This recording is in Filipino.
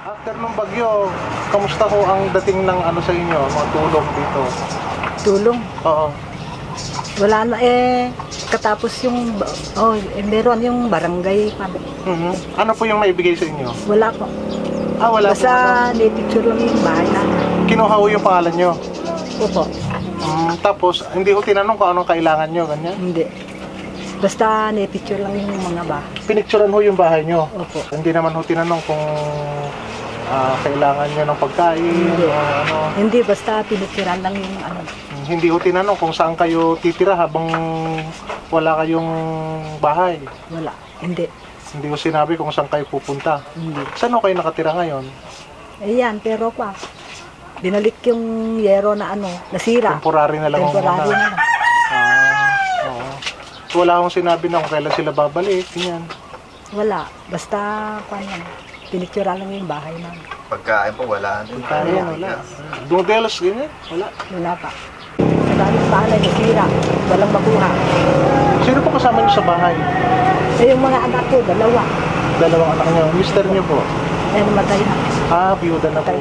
After nung bagyo, kamusta ho ang dating ng ano sa inyo, mga tulong dito? Tulong. Oo. Wala na katapos yung, meron yung barangay pa. Mhm. Ano po yung naibigay sa inyo? Wala po. Wala po. Basta picture lang yung bahay namin. Kinuha ho yung pangalan nyo. Opo. Tapos, hindi ho tinanong kung anong kailangan nyo, ganyan? Hindi. Basta picture lang yung mga bahay. Pinicturan ho yung bahay nyo. Opo. Hindi naman ho tinanong kung kailangan nyo ng pagkain Hindi. o ano. Hindi, basta pinicturean lang yung ano. Hindi ho tinanong kung saan kayo titira habang wala kayong bahay. Wala. Hindi. Hindi ho sinabi kung saan kayo pupunta. Hindi. Saan ho kayo nakatira ngayon? Ayan, pero pa. Binalik yung yero na nasira. Temporary na lang ho Temporary muna. na lang. Oo. So, wala akong sinabi na kung kailan sila babalik. Ganyan. Wala. Basta, pinicturean lang yung bahay namin. Pagkain po, wala. Tayo, wala. Noodles, ganyan. Wala. Wala pa. Madaming bahay nasira. Walang makuha. Sino po kasama niyo sa bahay? Yung mga anak ko, dalawa. Dalawang anak niyo. Mister niyo po? Namatay na. Biyuda na po.